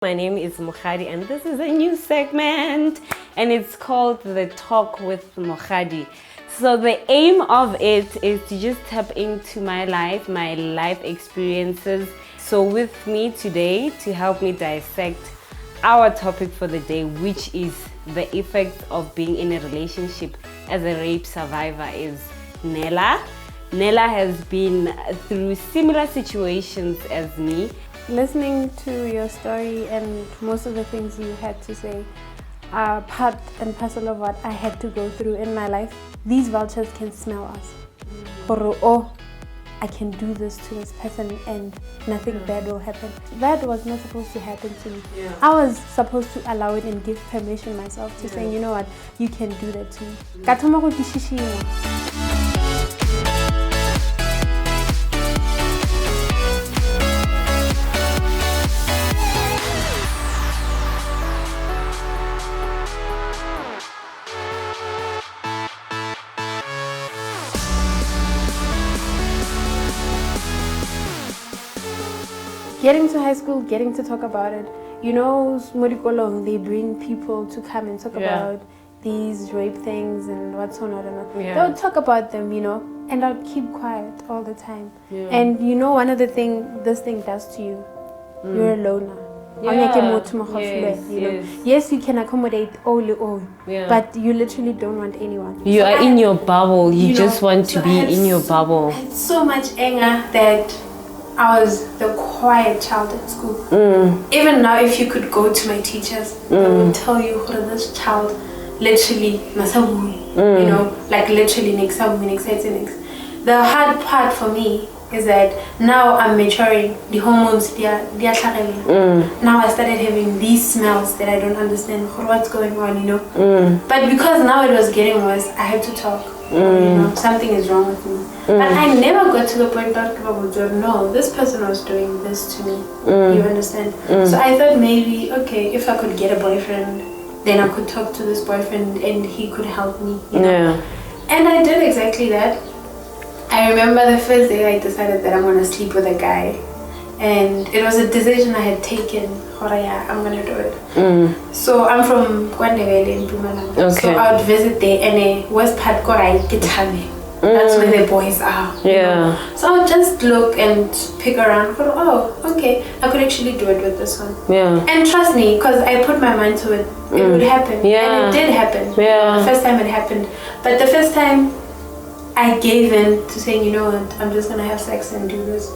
My name is Mokgadi and this is a new segment and it's called The Talk with Mokgadi. So the aim of it is to just tap into my life experiences. So with me today to help me dissect our topic for the day, which is the effects of being in a relationship as a rape survivor, is Nella. Nella has been through similar situations as me. Listening to your story and most of the things you had to say are part and parcel of what I had to go through in my life. These vultures can smell us. Oh, I can do this to this person and nothing bad will happen. That was not supposed to happen to me. Yeah. I was supposed to allow it and give permission myself to say, you know what, you can do that to me. Getting to high school, getting to talk about it. You know, Modikolong, they bring people to come and talk about these rape things and what's so not and not. They'll talk about them, you know, and I'll keep quiet all the time. Yeah. And you know, one of the things this thing does to you, you're a loner. Yes, you can accommodate all, but you literally don't want anyone. You are in your bubble. You just want to be in your bubble. I had so much anger that I was the quiet child at school. Even now, if you could go to my teachers, they would tell you this child literally you know, like literally the hard part for me is that now I'm maturing, the hormones they are now I started having these smells that I don't understand what's going on, you know. But because now it was getting worse, I had to talk. You know, something is wrong with me. But I never got to the point that no, this person was doing this to me. You understand? So I thought maybe, okay, if I could get a boyfriend, then I could talk to this boyfriend and he could help me, you know? And I did exactly that. I remember the first day I decided that I'm going to sleep with a guy. And it was a decision I had taken. I'm going to do it. So I'm from Kwandebele in Mpumalanga. So I would visit there and West Part Korai Kitane. That's where the boys are. Yeah. So I would just look and pick around. Oh, okay. I could actually do it with this one. Yeah. And trust me, because I put my mind to it, it would happen. Yeah. And it did happen. Yeah. The first time it happened. But the first time I gave in to saying, you know what, I'm just going to have sex and do this.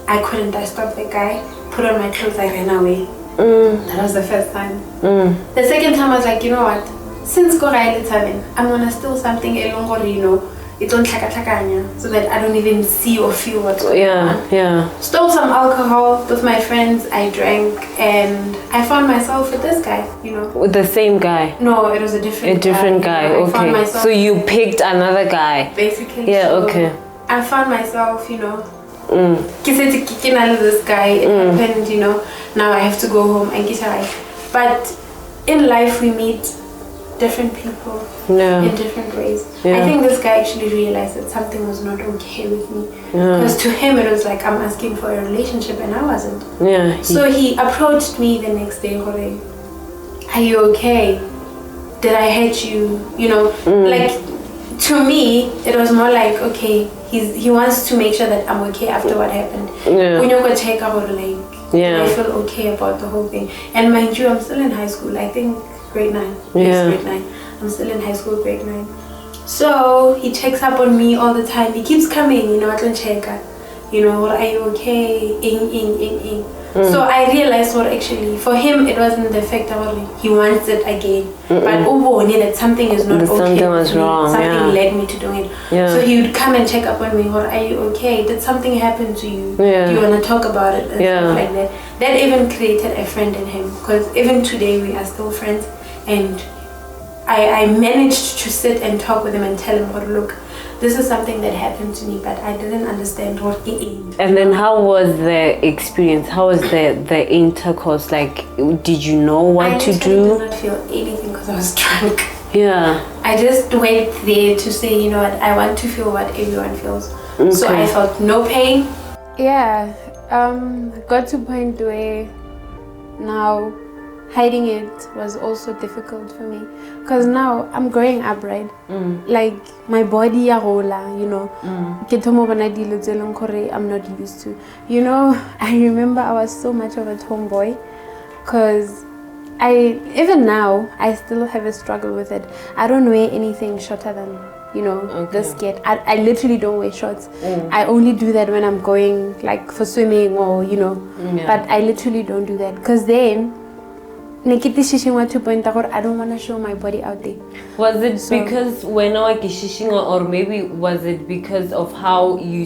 I couldn't. I stopped the guy, put on my clothes, I ran away. That was the first time. The second time I was like, you know what, since I'm gonna steal something you know, it don't so that I don't even see or feel what's going on. Stole some alcohol with my friends, I drank, and I found myself with this guy, you know. With the same guy? No, it was a different guy. Okay. So you picked another guy? Basically. Yeah, so okay. I found myself, you know, this guy, it happened, you know. Now I have to go home and get a life. But in life we meet different people in different ways. I think this guy actually realized that something was not okay with me. Because to him it was like I'm asking for a relationship and I wasn't. So he approached me the next day, are you okay? Did I hurt you? You know, like to me it was more like, okay, he wants to make sure that I'm okay after what happened. When you go check out, like, I feel okay about the whole thing. And mind you, I'm still in high school. I think grade 9. Yes, grade 9. I'm still in high school, grade 9. So he checks up on me all the time. He keeps coming, you know, I don't check. You know, are you okay? So I realized what actually, for him, it wasn't the fact that he wants it again. But that something is not okay. Something was wrong. Something led me to doing it. So he would come and check up on me. Are you okay? Did something happen to you? Do you want to talk about it? And stuff like that. That even created a friend in him. Because even today we are still friends. And I managed to sit and talk with him and tell him, look, this is something that happened to me, but I didn't understand what it is. And then how was the experience? How was the intercourse? Like, did you know what to do? I did not feel anything because I was drunk. Yeah. I just went there to say, you know what, I want to feel what everyone feels. So I felt no pain. Yeah. Got to a point where now hiding it was also difficult for me. Because now I'm growing up, right? Like my body, you know. I'm not used to. You know, I remember I was so much of a tomboy. Because even now, I still have a struggle with it. I don't wear anything shorter than, you know, this skirt. I literally don't wear shorts. I only do that when I'm going, like, for swimming or, you know. But I literally don't do that. Because then, I don't want to show my body out there. Was it because when I was or maybe was it because of how you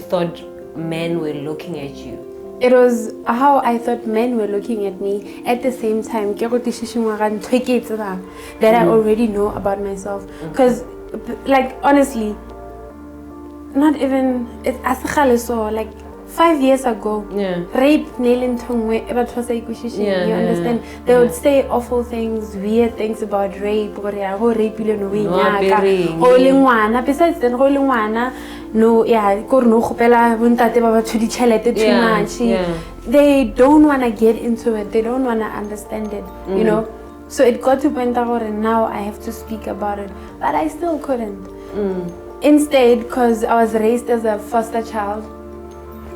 thought men were looking at you? It was how I thought men were looking at me. At the same time, that I already know about myself. Because, like, honestly, not even, it's so like 5 years ago, rape, nailing tongue, you understand? They would say awful things, weird things about rape, or rape, besides the no, too much. They don't want to get into it, they don't want to understand it, you know? So it got to point out, and now I have to speak about it, but I still couldn't. Instead, because I was raised as a foster child,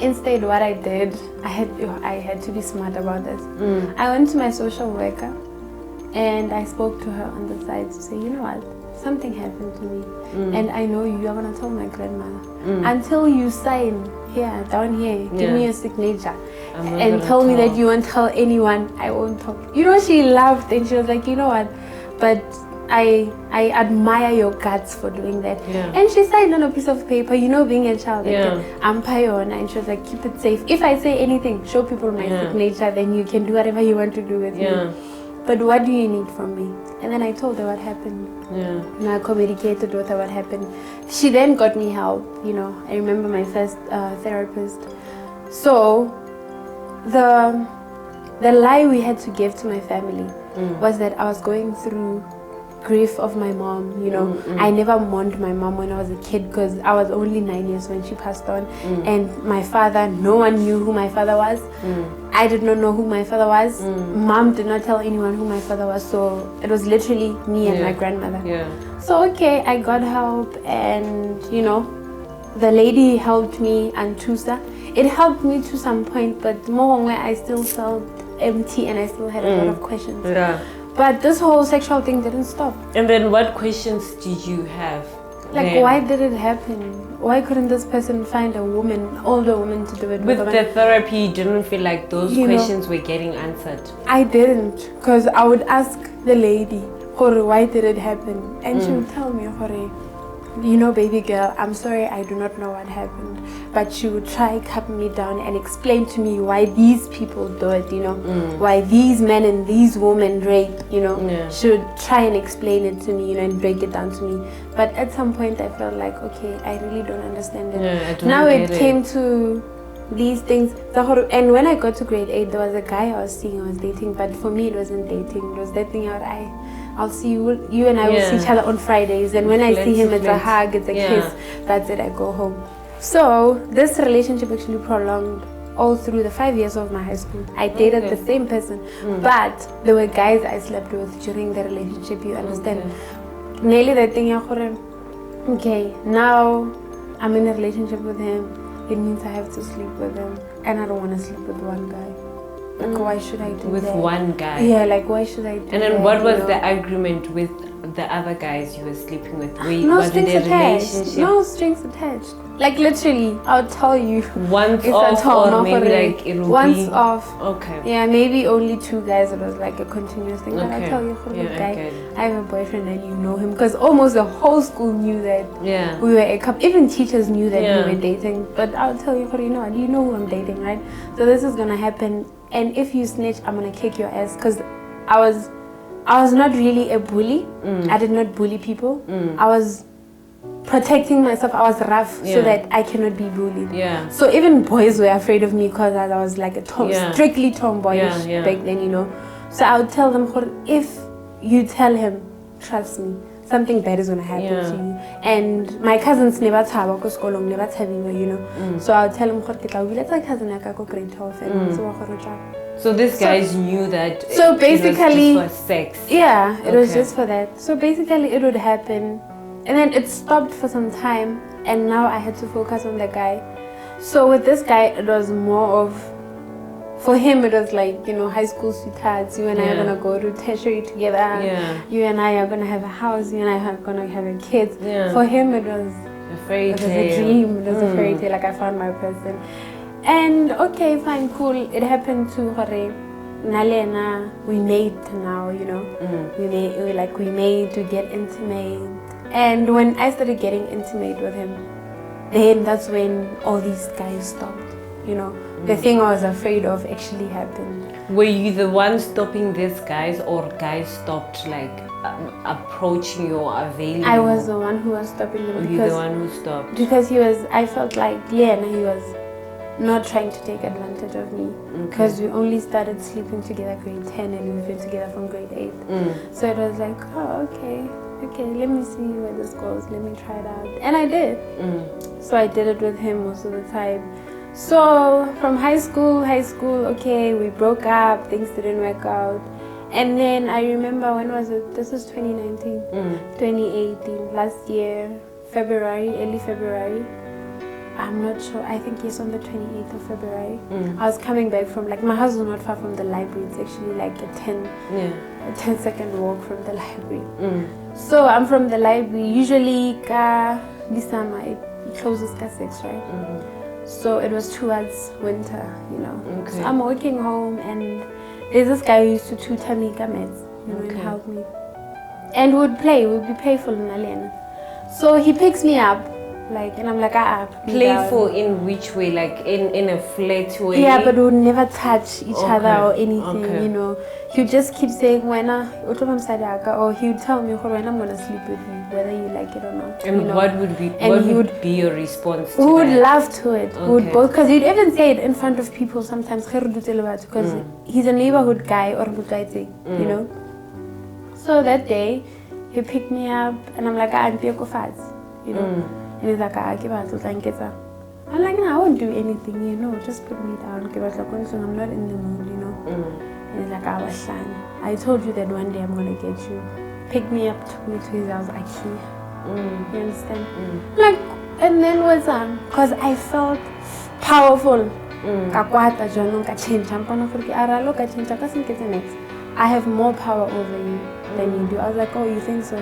instead, what I did, I had to be smart about this. I went to my social worker and I spoke to her on the side to say, you know what, something happened to me and I know you are going to tell my grandmother. Until you sign here, down here, give me a signature and tell me that you won't tell anyone, I won't talk. You know, she laughed and she was like, you know what, but I admire your guts for doing that. And she signed on a piece of paper, you know, being a child, I'm Payona, and she was like, keep it safe. If I say anything, show people my signature, then you can do whatever you want to do with me. But what do you need from me? And then I told her what happened. And I communicated with her what happened. She then got me help, you know. I remember my first therapist. So the lie we had to give to my family was that I was going through grief of my mom, you know. I never mourned my mom when I was a kid because I was only 9 years when she passed on. And my father, no one knew who my father was. I did not know who my father was. Mom did not tell anyone who my father was. So it was literally me and my grandmother. So okay, I got help, and you know, the lady helped me and Tusa. It helped me to some point, but more where I still felt empty and I still had a lot of questions. But this whole sexual thing didn't stop. And then what questions did you have? Like, why did it happen? Why couldn't this person find a woman, older woman, to do it with? With the therapy, you didn't feel like those questions were getting answered? I didn't, because I would ask the lady, why did it happen? And she would tell me, you know, baby girl, I'm sorry, I do not know what happened. But she would try calm me down and explain to me why these people do it, you know, why these men and these women rape, you know. She would try and explain it to me, you know, and break it down to me. But at some point I felt like, okay, I really don't understand it. Now it came to these things. And when I got to grade 8, there was a guy I was seeing, I was dating, but for me it wasn't dating. It was that thing out, I'll see you and I will see each other on Fridays, and when I see him it's a hug, it's a kiss, that's it, I go home. So this relationship actually prolonged all through the 5 years of my high school. I dated the same person, but there were guys I slept with during the relationship, you understand? Nearly that thing, okay, now I'm in a relationship with him, it means I have to sleep with him, and I don't want to sleep with one guy. Like, why should I do with that? With one guy? Yeah, like, why should I do that? And then what was the agreement with the other guys you were sleeping with? No strings attached. No strings attached. Like, literally, I'll tell you. Once off, or maybe like it will once be... off. Okay. Yeah, maybe only 2 guys. It was like a continuous thing. But I'll tell you, for the guy, okay. I have a boyfriend and you know him. Because almost the whole school knew that we were a couple. Even teachers knew that we were dating. But I'll tell you, you know who I'm dating, right? So this is going to happen. And if you snitch, I'm going to kick your ass. Because I was not really a bully. I did not bully people. I was protecting myself. I was rough so that I cannot be bullied. So even boys were afraid of me because I was like a strictly tomboyish back then, you know. So I would tell them, if you tell him, trust me, something bad is gonna happen to you. And my cousins never taba ko sekolong, never tabiwa, you know. So I'll tell him gore ke tla bila tsa cousin ya ka ko grade 12 and so wa gore tla. So these guys knew that so basically, it was just for sex. Yeah, it was just for that. So basically it would happen and then it stopped for some time and now I had to focus on the guy. So with this guy it was more of, for him it was like, you know, high school sweethearts, you and I are gonna go to tertiary together, you and I are gonna have a house, you and I are gonna have a kid. For him it was a fairy tale. It was a dream, it was a fairy tale, like I found my person. And okay, fine, cool. It happened to Hore. Nalena, we made now, you know. We made to get intimate. And when I started getting intimate with him, then that's when all these guys stopped, you know. The thing I was afraid of actually happened. Were you the one stopping these guys, or guys stopped like approaching you or availing? I was the one who was stopping them. Were you the one who stopped? Because I felt like, he was not trying to take advantage of me, because we only started sleeping together grade 10 and we've been together from grade 8. So it was like, oh, okay, let me see where this goes, let me try it out. And I did. So I did it with him most of the time. So from high school, okay, we broke up, things didn't work out. And then I remember, when was it? This was 2019, 2018, last year, early February. I'm not sure. I think it's on the 28th of February. I was coming back from, like, my house was not far from the library. It's actually like a 10-second walk from the library. So I'm from the library. Usually, this summer it closes at 6, right? So it was towards winter, you know. So I'm walking home and there's this guy who used to tutor me, you know, and help me. And we'd be playful in Alena. So he picks me up. Like, and I'm like, playful in which way? Like in a flat way? Yeah, but we would never touch each other or anything, you know. He would just keep saying, or he would tell me, when I'm gonna sleep with you, whether you like it or not. And you know? what would be your response to we would that? laugh to it. We would both, because he'd even say it in front of people sometimes, because he's a neighborhood guy or you know. So that day, he picked me up and I'm like, you know. And he's like, I'm like, no, I won't do anything, you know, just put me down. I'm not in the mood, you know. And he's like, I told you that one day I'm going to get you. Pick me up, took me to his house, you understand? Like, and then was because I felt powerful. I have more power over you than you do. I was like, oh, you think so?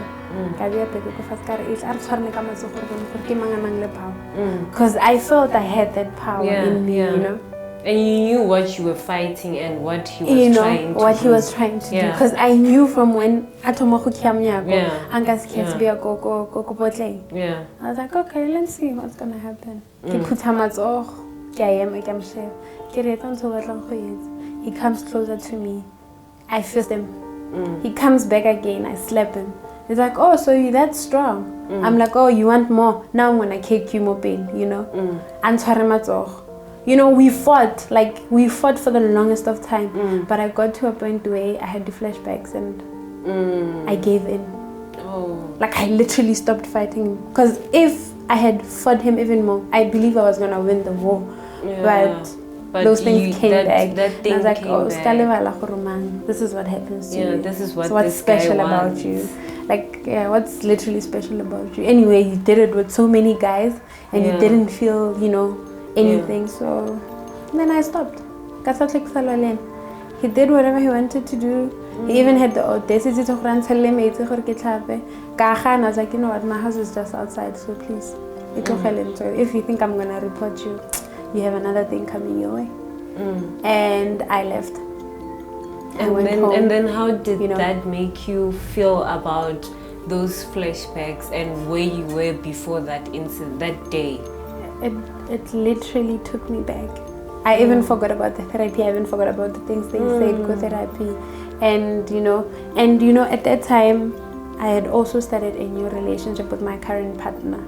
Because I felt I had that power in me, you know. And you knew what you were fighting and what he was trying to do. What he was trying to do. Because I knew from when I was like, okay, let's see what's gonna happen. He comes closer to me. I fist him. He comes back again. I slap him. He's like, oh, so you're that strong? I'm like, oh, you want more? Now I'm gonna kick you more pain, you know? You know, we fought for the longest of time. But I got to a point where I had the flashbacks and I gave in. Like, I literally stopped fighting. Because if I had fought him even more, I believe I was gonna win the war. But those things came back. That thing, and I was like, oh, back. this is what happens to you. This is what so what's this special guy about wants. you? Like, what's literally special about you? Anyway, you did it with so many guys and you didn't feel, you know, anything. So then I stopped. He did whatever he wanted to do. He even had the audacity to run tell him I was like, you know what, my house is just outside, so please. So if you think I'm gonna report you, you have another thing coming your way. And I left. And then how did that make you feel about those flashbacks and where you were before that incident, that day? It literally took me back. I even forgot about the therapy. I even forgot about the things they said, go therapy. And you know, at that time, I had also started a new relationship with my current partner.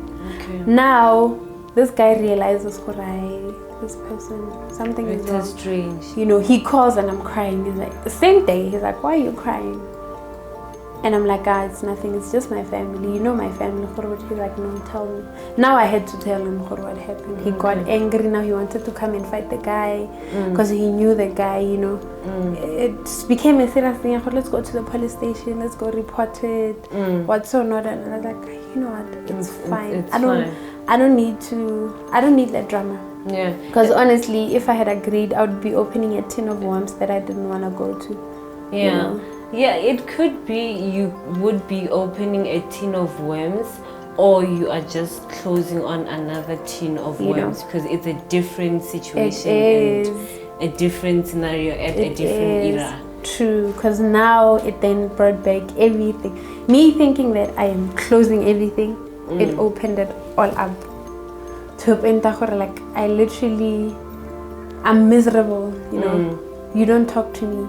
Now, this guy realizes, this person, something is wrong. It's strange. You know, he calls and I'm crying. He's like, the same day, he's like, why are you crying? And I'm like, it's nothing, it's just my family. You know my family. He's like, no, tell me. Now I had to tell him what happened. He got angry. Now he wanted to come and fight the guy because he knew the guy, you know. It became a serious thing. I thought, let's go to the police station, let's go report it, what's or not. And I was like, you know what, it's fine. I don't need that drama. Yeah. Because honestly, if I had agreed, I would be opening a tin of worms that I didn't want to go to. Yeah. You know? Yeah, it could be you would be opening a tin of worms, or you are just closing on another tin of worms, because it's a different situation and a different scenario at a different era. True, because now it then brought back everything. Me thinking that I am closing everything, it opened it all up. To open like I'm miserable, you know. You don't talk to me.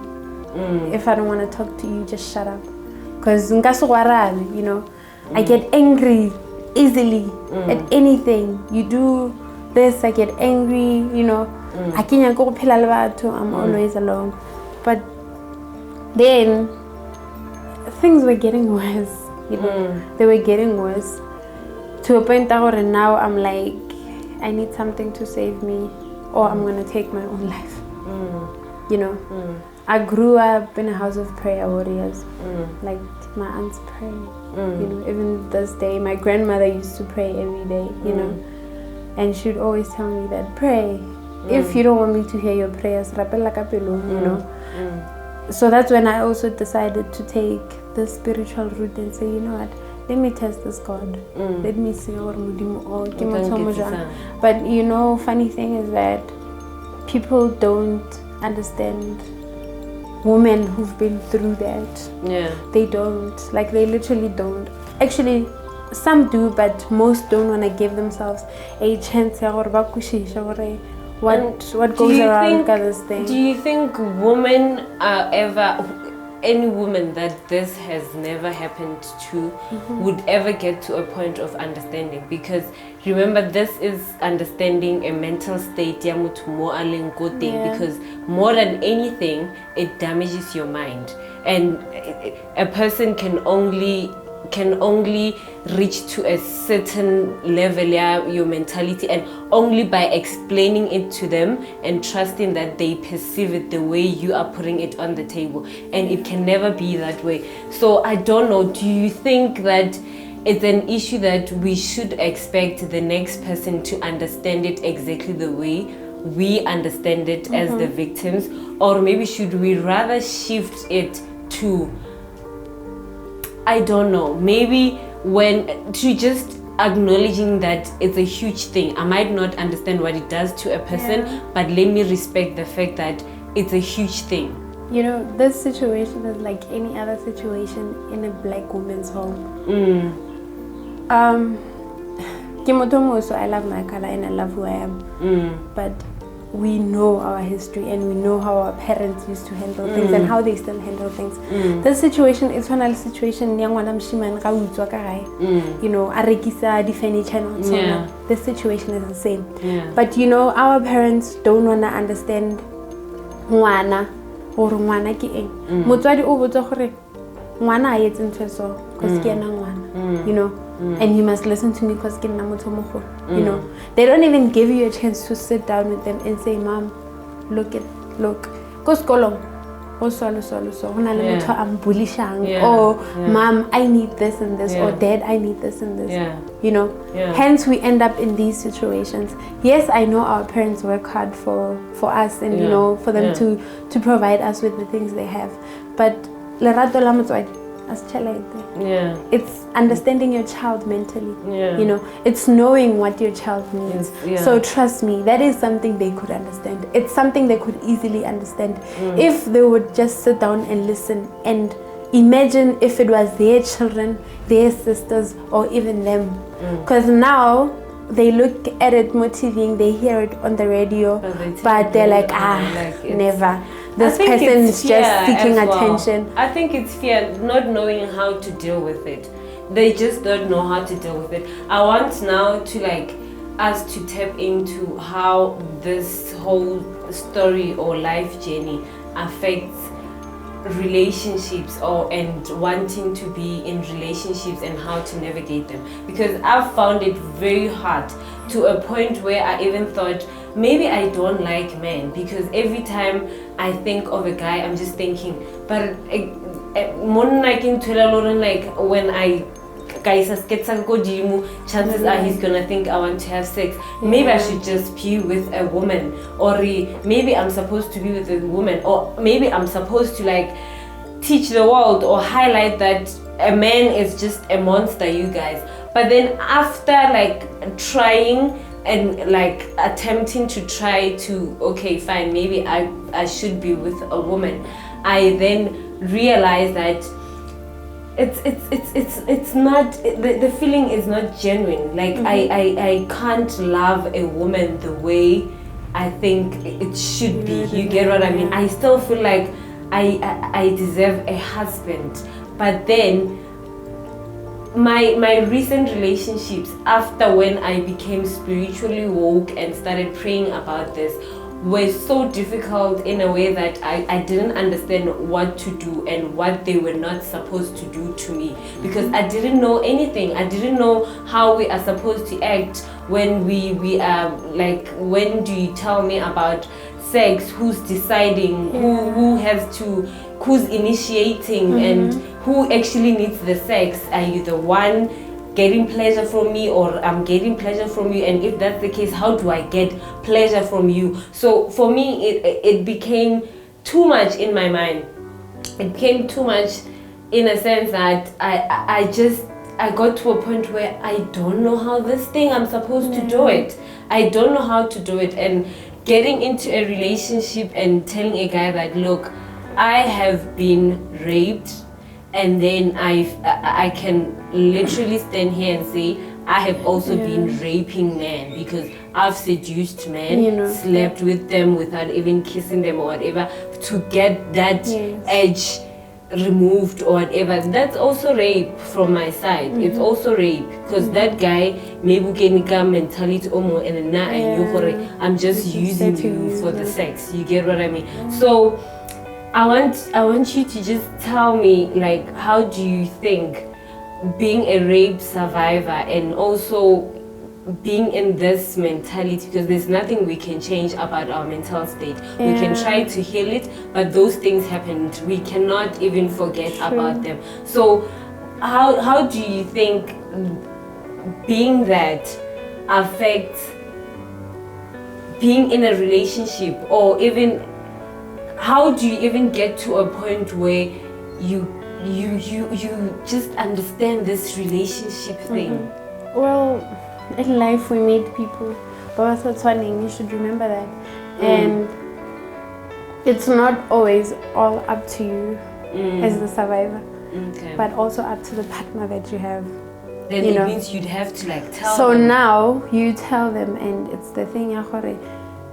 If I don't want to talk to you, just shut up. Because you know, I get angry easily at anything. You do this, I get angry, you know. I'm always alone. But then things were getting worse, you know. They were getting worse. To a point where now I'm like, I need something to save me, or I'm going to take my own life. You know. I grew up in a house of prayer warriors. Like my aunts pray. You know, even this day, my grandmother used to pray every day, you know. And she'd always tell me that pray. If you don't want me to hear your prayers, you know. So that's when I also decided to take the spiritual route and say, you know what, let me test this God. Let me see. But you know, funny thing is that people don't understand women who've been through that. Yeah. They don't. Like, they literally don't. Actually, some do, but most don't want to give themselves a chance. What goes around this thing. Do you think women are ever, any woman that this has never happened to, would ever get to a point of understanding? Because remember, this is understanding a mental state, because more than anything, it damages your mind, and a person can only reach to a certain level, your mentality, and only by explaining it to them and trusting that they perceive it the way you are putting it on the table, and it can never be that way. So I don't know, do you think that it's an issue that we should expect the next person to understand it exactly the way we understand it as the victims, or maybe should we rather shift it to, I don't know, maybe to just acknowledging that it's a huge thing. I might not understand what it does to a person, but let me respect the fact that it's a huge thing. You know, this situation is like any other situation in a black woman's home. So I love my color and I love who I am. But we know our history and we know how our parents used to handle things and how they still handle things. This situation is one of the situation you know, arekisa di furniture and so on. This situation is the same. But you know, our parents don't want to understand ngwana or ngwana ke eng. Motswadi o botsa gore ngwana a yetse ntse so cause ke ena ngwana, you know. And you must listen to me because you know, they don't even give you a chance to sit down with them and say, Mom, look, go skolong, I'm bullying, or Mom, I need this and this, or Dad, I need this and this, you know. Hence we end up in these situations. Yes, I know our parents work hard for us and you know, for them to provide us with the things they have, but it's understanding your child mentally. You know, it's knowing what your child needs. So trust me, that is something they could understand. It's something they could easily understand if they would just sit down and listen and imagine if it was their children, their sisters, or even them. Because now they look at it motivating, they hear it on the radio, but they're like, never. This person is just seeking attention. I think it's fear, not knowing how to deal with it. They just don't know how to deal with it. I want now to us to tap into how this whole story or life journey affects relationships and wanting to be in relationships and how to navigate them, because I've found it very hard to a point where I even thought maybe I don't like men, because every time I think of a guy I'm just thinking, but like when I guys chances are he's gonna think I want to have sex. Maybe I should just be with a woman, or maybe I'm supposed to be with a woman, or maybe I'm supposed to like teach the world or highlight that a man is just a monster, you guys. But then after like trying and like attempting to try to, okay fine, maybe I should be with a woman, I then realized that it's not, the feeling is not genuine. Like I can't love a woman the way I think it should be. You get what I mean? I still feel like I deserve a husband. But then my recent relationships, after when I became spiritually woke and started praying about this, were so difficult in a way that I didn't understand what to do and what they were not supposed to do to me, because I didn't know anything. I didn't know how we are supposed to act when we are like, when do you tell me about sex, who's deciding, who has to, who's initiating, and who actually needs the sex. Are you the one getting pleasure from me, or I'm getting pleasure from you? And if that's the case, how do I get pleasure from you? So for me, it became too much in my mind. It became too much in a sense that I got to a point where I don't know how this thing I'm supposed to do it. I don't know how to do it. And getting into a relationship and telling a guy that, look, I have been raped, and then I can literally stand here and say I have also been raping men, because I've seduced men, slept with them without even kissing them or whatever, to get that edge removed or whatever. That's also rape from my side. It's also rape, because that guy maybe can mentality and I'm just using you for the sex. You get what I mean? So I want you to just tell me, like, how do you think being a rape survivor and also being in this mentality, because there's nothing we can change about our mental state. We can try to heal it, but those things happened. We cannot even forget about them. So how do you think being that affects being in a relationship, or even how do you even get to a point where you just understand this relationship thing? Well, in life we meet people, but that's one thing you should remember that. And it's not always all up to you as the survivor, but also up to the partner that you have. Then it means you'd have to like tell them. So now you tell them, and it's the thing,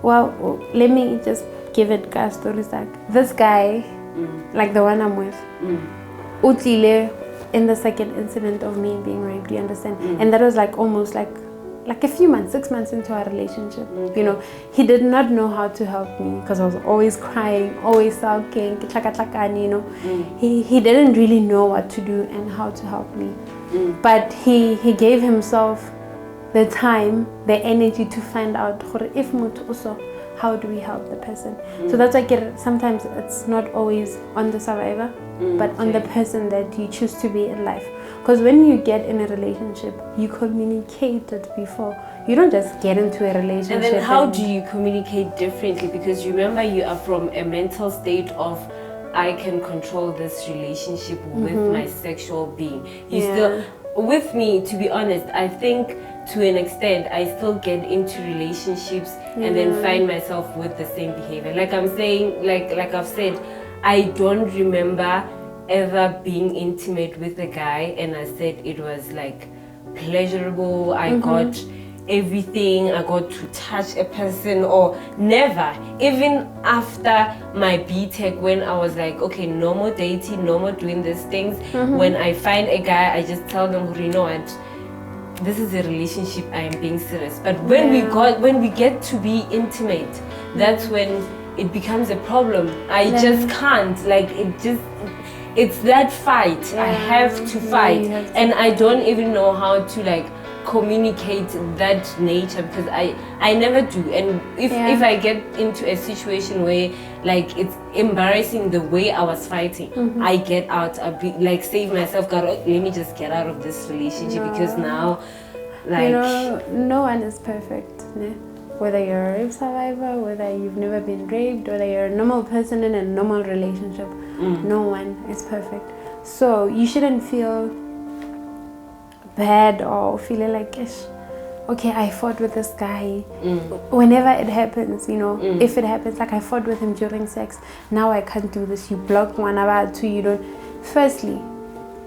well, let me just give it gas stories. Like this guy, like the one I'm with, Utlile in the second incident of me being raped, you understand? And that was like almost like a few months, 6 months into our relationship. You know, he did not know how to help me, because I was always crying, always sulking, you know. He didn't really know what to do and how to help me. But he gave himself the time, the energy to find out if also, how do we help the person. So that's why sometimes it's not always on the survivor, but on the person that you choose to be in life. Because when you get in a relationship, you communicate it before. You don't just get into a relationship. And then how do you communicate differently? Because remember, you are from a mental state of, I can control this relationship with my sexual being. You still, with me, to be honest, I think to an extent I still get into relationships and then find myself with the same behavior. Like I'm saying, like I've said, I don't remember ever being intimate with a guy and I said it was like pleasurable. I got everything, I got to touch a person, or never. Even after my B-Tech, when I was like, okay, no more dating, no more doing these things. When I find a guy, I just tell them, you know what, this is a relationship, I am being serious. But when we get to be intimate, that's when it becomes a problem. I just can't. Like, it's that fight. I have to fight. And I don't even know how to, like, communicate that nature, because I never do. And if I get into a situation where, like, it's embarrassing the way I was fighting, I get out. I be like, save myself, God, let me just get out of this relationship, because now, like, you know, no one is perfect, né? Whether you're a rape survivor, whether you've never been raped, whether you're a normal person in a normal relationship, no one is perfect. So you shouldn't feel bad or feeling like, okay, I fought with this guy. Whenever it happens, you know, if it happens, like I fought with him during sex, now I can't do this. You block one about two. You don't. Firstly,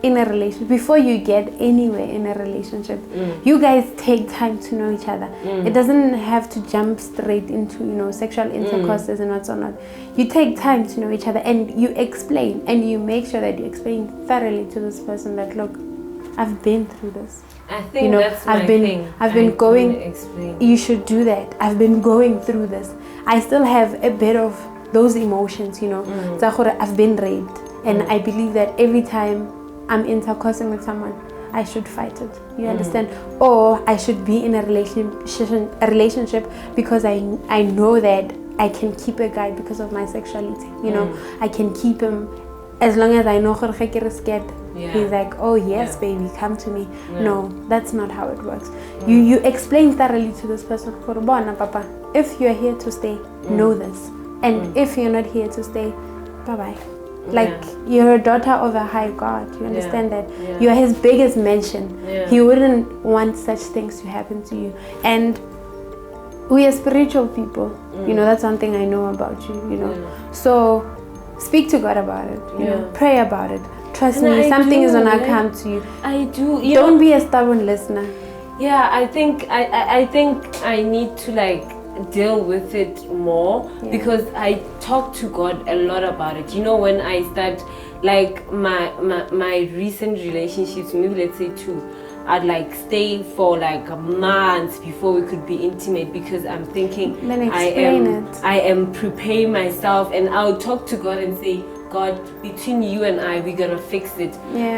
in a relationship, before you get anywhere in a relationship, you guys take time to know each other. It doesn't have to jump straight into, you know, sexual intercourses and what's not. You take time to know each other, and you explain, and you make sure that you explain thoroughly to this person that, look, I've been through this. I think, you know, that's I've been going. You should do that. I've been going through this. I still have a bit of those emotions, you know. I've been raped, and I believe that every time I'm intercoursing with someone, I should fight it. You understand? Or I should be in a relationship because I know that I can keep a guy because of my sexuality. You know, I can keep him as long as I know Jorge is scared. He's like, oh yes, baby, come to me. No, that's not how it works. You explain thoroughly to this person, Papa, if you're here to stay, know this. And if you're not here to stay, bye-bye. Like, you're a daughter of a high God. You understand that? You're his biggest mention. He wouldn't want such things to happen to you. And we are spiritual people. You know, that's one thing I know about you, you know. So speak to God about it. You know, pray about it. Trust me, something is gonna come to you. I do. Don't be a stubborn listener. Yeah, I think I need to, like, deal with it more, because I talk to God a lot about it. You know, when I start, like, my recent relationships, maybe let's say 2, I'd like stay for like months before we could be intimate, because I'm thinking I am preparing myself, and I'll talk to God and say, God, between you and I, we're gonna fix it.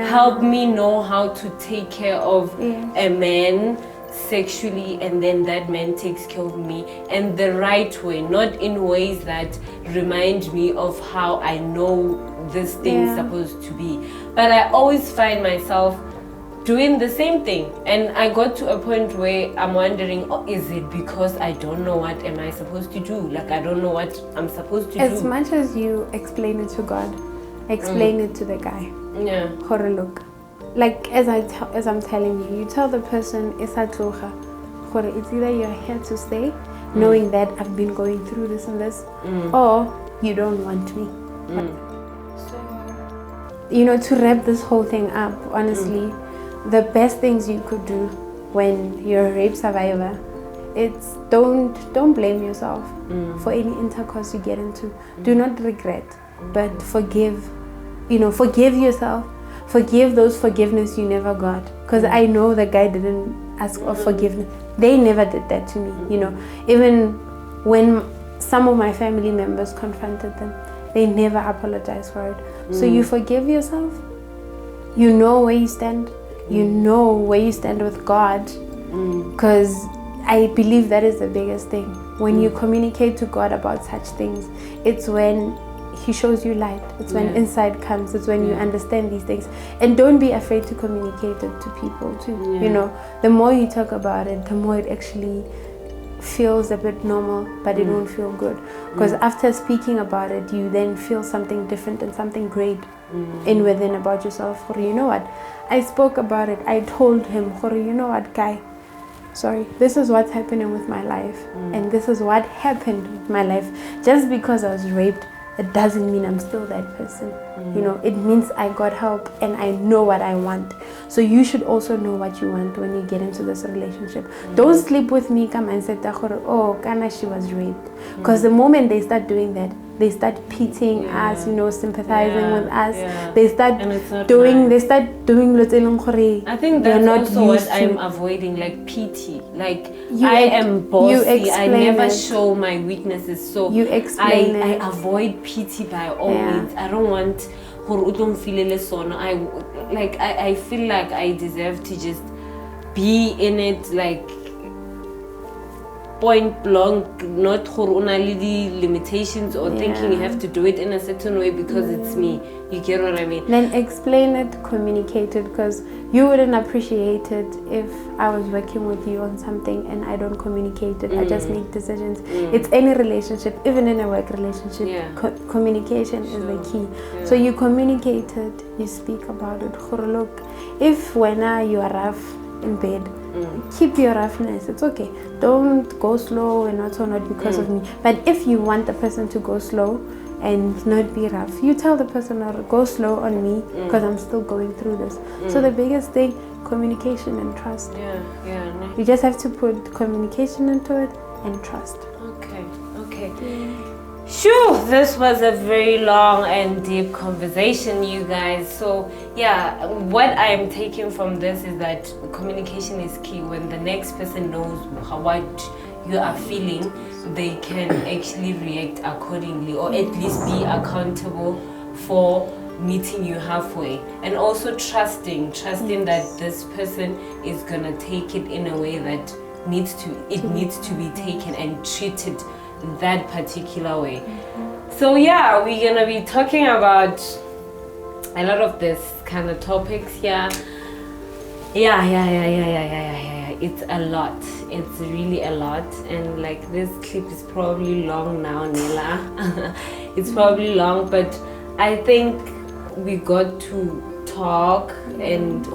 Help me know how to take care of a man sexually, and then that man takes care of me, and the right way, not in ways that remind me of how I know this thing's supposed to be. But I always find myself doing the same thing, and I got to a point where I'm wondering, is it because I don't know what am I supposed to do? Like, I don't know what I'm supposed to do. As much as you explain it to God, explain it to the guy. Look, like, as I'm telling you, you tell the person, it's either you're here to stay, knowing that I've been going through this and this, or you don't want me. So, you know, to wrap this whole thing up, honestly, the best things you could do when you're a rape survivor, it's don't blame yourself for any intercourse you get into. Do not regret, but forgive. You know, forgive yourself. Forgive those forgiveness you never got. Because I know the guy didn't ask for forgiveness. They never did that to me. You know, even when some of my family members confronted them, they never apologized for it. So you forgive yourself. You know where you stand. You know where you stand with God. Because I believe that is the biggest thing. When you communicate to God about such things, it's when He shows you light. It's when insight comes. It's when you understand these things. And don't be afraid to communicate it to people too. You know, the more you talk about it, the more it actually feels a bit normal, but it won't feel good. Because after speaking about it, you then feel something different and something great in within about yourself. Or you know what? I spoke about it. I told him, you know what, guy? Sorry, this is what's happening with my life. And this is what happened with my life. Just because I was raped, it doesn't mean I'm still that person. You know, it means I got help and I know what I want. So you should also know what you want when you get into this relationship. Don't sleep with me, come and say, oh, Kana, she was raped. Because the moment they start doing that, they start pitying us, you know, sympathizing with us. They start doing they start doing I think that's also what I'm avoiding, like pity. Like I am bossy, I never show my weaknesses, so I avoid pity by all means. I don't want I feel like I deserve to just be in it, like point blank, not limitations or thinking you have to do it in a certain way because it's me. You get what I mean? Then explain it, communicate it, because you wouldn't appreciate it if I was working with you on something and I don't communicate it. I just make decisions. It's any relationship, even in a work relationship. Communication is the key. So you communicate it, you speak about it. Look, if when you are rough in bed, keep your roughness. It's okay. Don't go slow and not because of me. But if you want the person to go slow and not be rough, you tell the person, or go slow on me because I'm still going through this. So the biggest thing, communication and trust. You just have to put communication into it and trust. Okay. Shoo, this was a very long and deep conversation, you guys. So yeah, what I'm taking from this is that communication is key. When the next person knows what you are feeling, they can actually react accordingly, or at least be accountable for meeting you halfway. And also trusting that this person is gonna take it in a way that needs to be taken and treated that particular way. So yeah, we're gonna be talking about a lot of this kind of topics here. It's a lot. It's really a lot, and like this clip is probably long now, Nela. It's probably long, but I think we got to talk and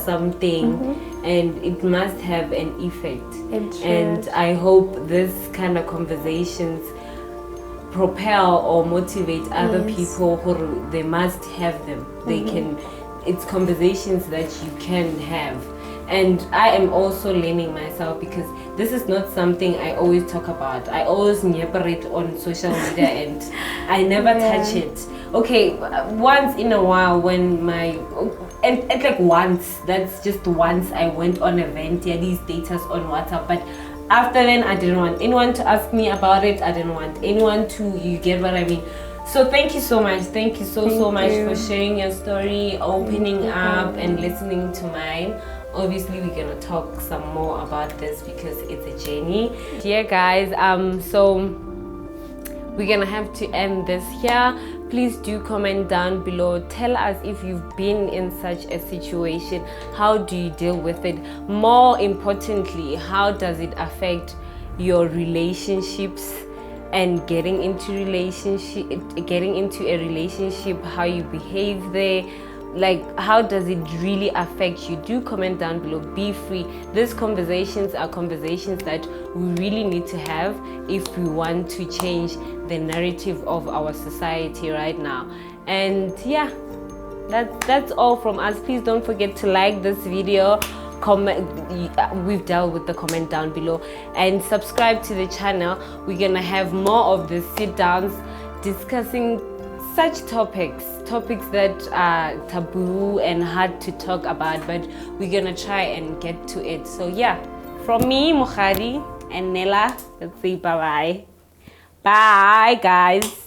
something, and it must have an effect. And I hope this kind of conversations propel or motivate other people who they must have them. They can, it's conversations that you can have. And I am also learning myself, because this is not something I always talk about. I always nyeperate on social media and I never touch it. Okay, once in a while when and like once, that's just once I went on a vent, these status on WhatsApp, but after then I didn't want anyone to ask me about it. I didn't want anyone to, you get what I mean? So thank you so much. Thank you so much for sharing your story, opening up and listening to mine. Obviously we're gonna talk some more about this because it's a journey. Yeah guys, so we're gonna have to end this here. Please do comment down below. Tell us if you've been in such a situation. How do you deal with it? More importantly, how does it affect your relationships and getting into a relationship, how you behave there? Like, how does it really affect you? Do comment down below. Be free. These conversations are conversations that we really need to have if we want to change the narrative of our society right now. And yeah, that's all from us. Please don't forget to like this video, comment, we've dealt with the comment down below, and subscribe to the channel. We're gonna have more of the sit downs discussing such topics that are taboo and hard to talk about, but we're gonna try and get to it. So yeah, from me, Mokgadi and Nela, let's say bye guys.